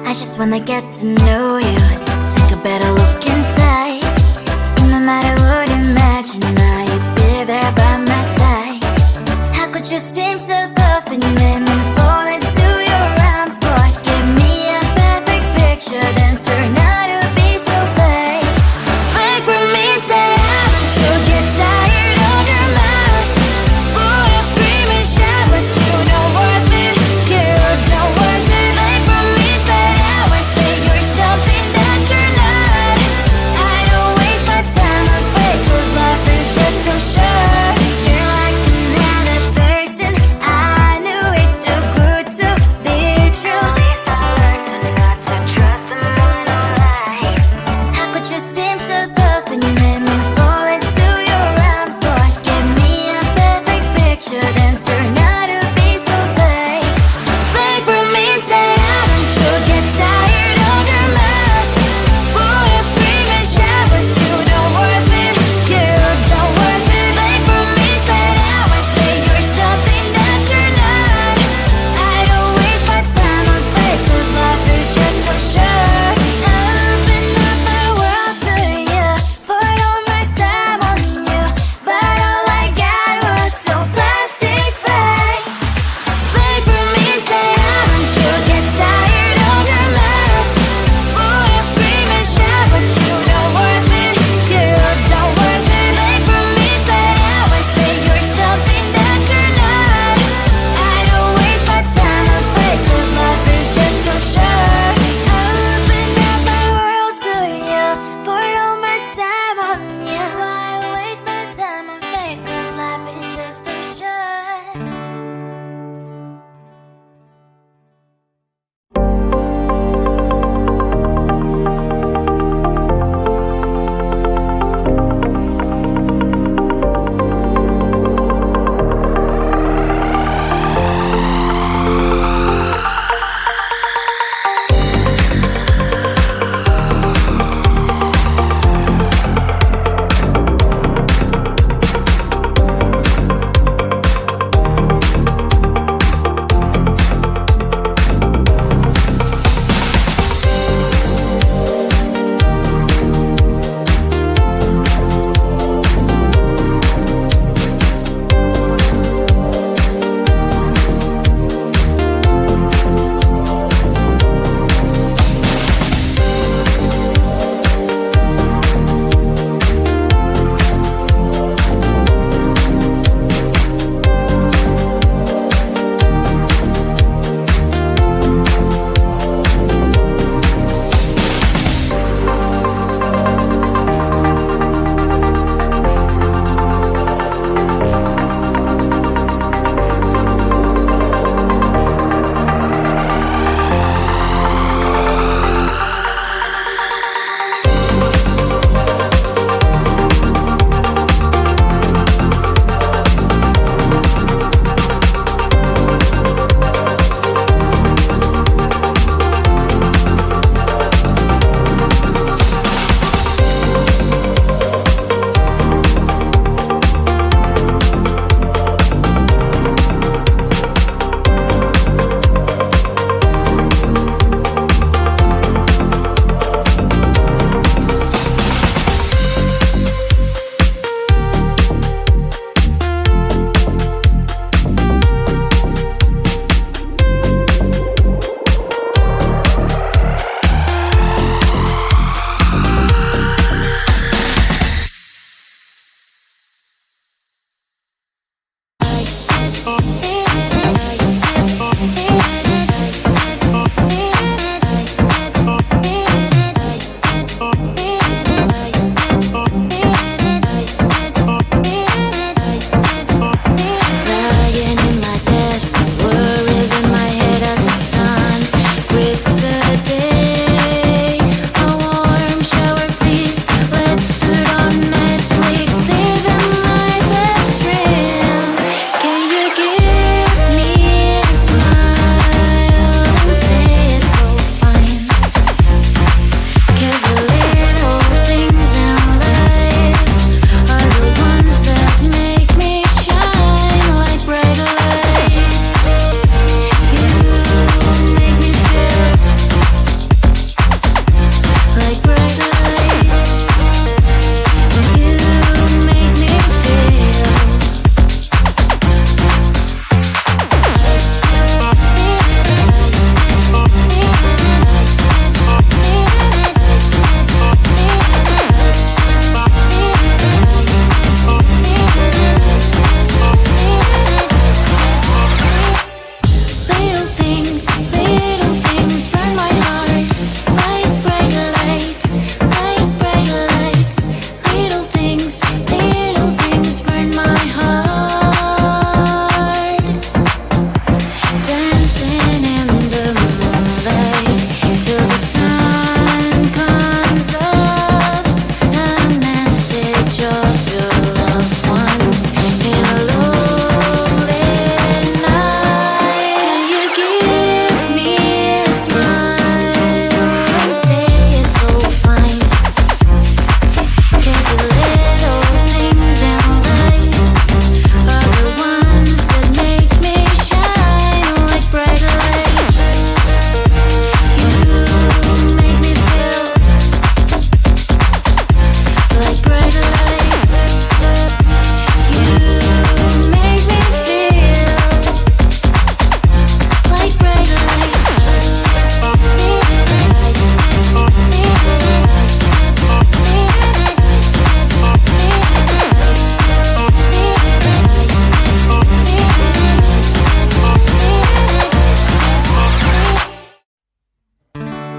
I just wanna get to know you, take a better look inside. No matter what, imagine now you'd be there by my side. How could you seem so perfect, you made me fall into your arms, boy. Give me a perfect picture, then turn out to be so fake. Fake with me, say haven't you get tired of your mask? Full of scream and shout, but you don't worth it, you don't worth it. Fake with me, say I would say you're something that you're not.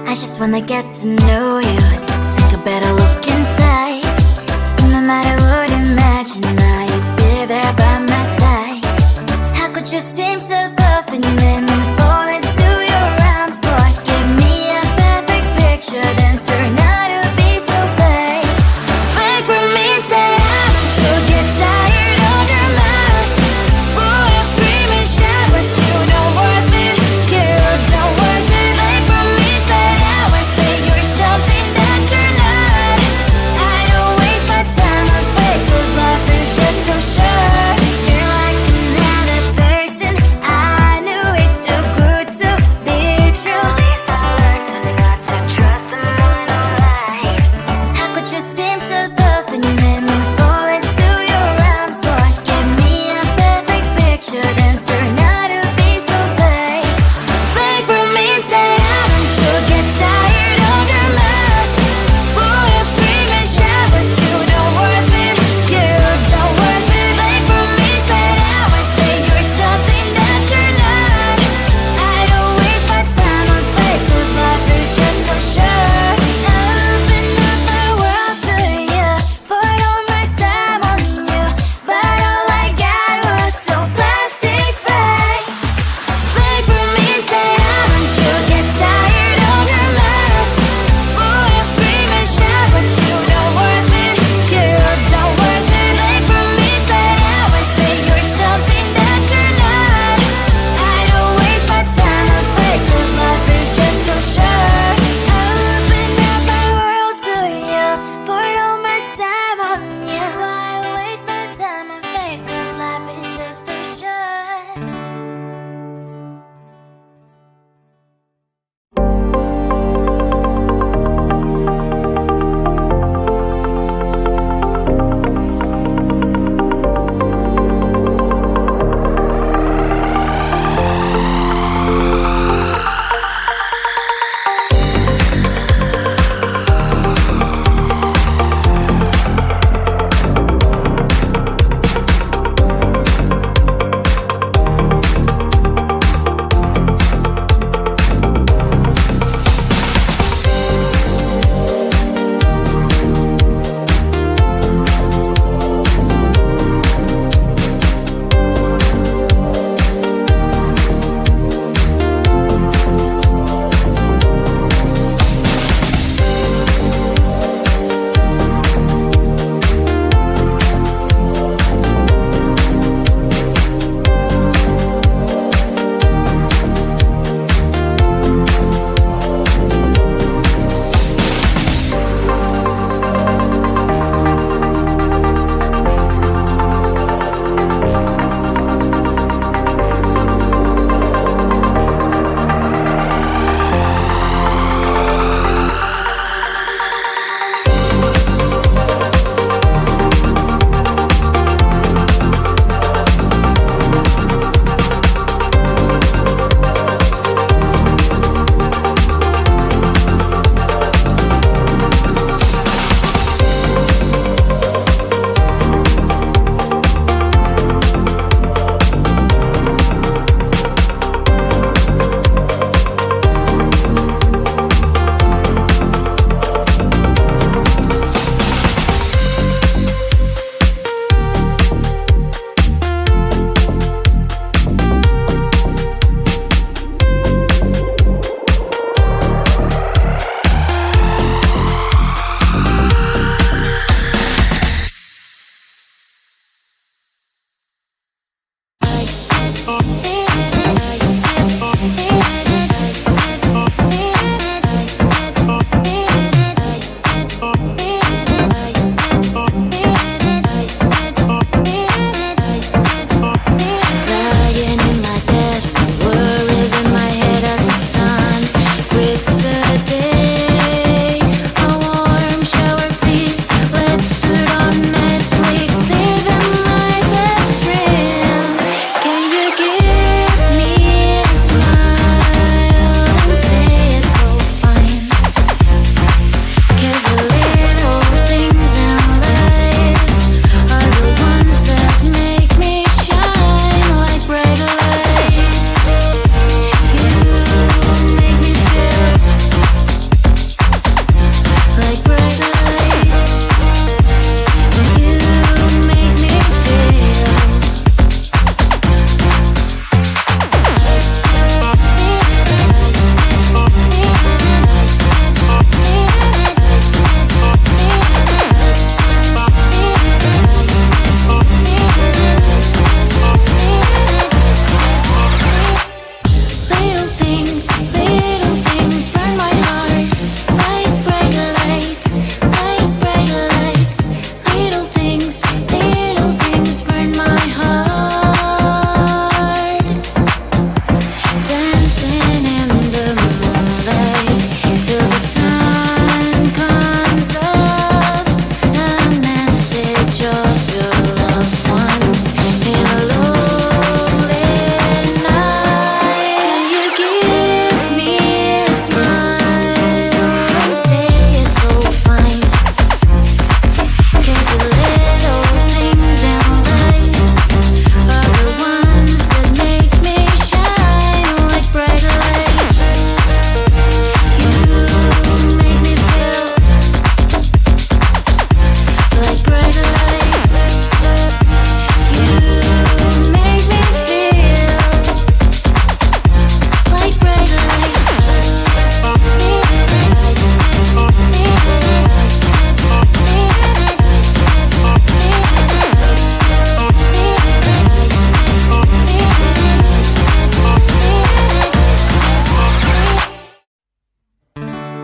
I just wanna get to know you, take a better look inside. No matter what, imagine now you'd be there by my side. How could you seem so perfect, you made me fall into your arms, boy. Give me a perfect picture, then turn out to be so fake. Fake with me, say I want you, get tired of your lies. Full of scream and shout, but you don't worth it, you don't worth it. Fake with me, say I would say you're something that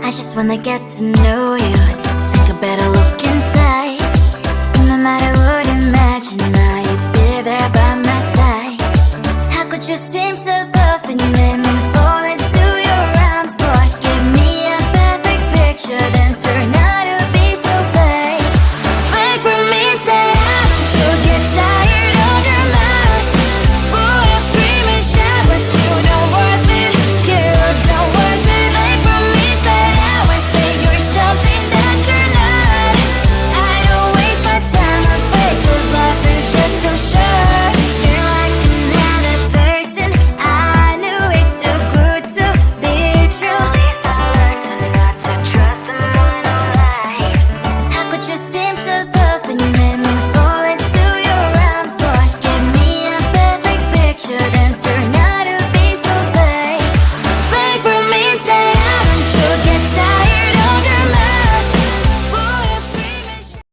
I just wanna get to know you, take a better look inside. And no matter what, imagine now you'd be there by my side. How could you seem so perfect, man?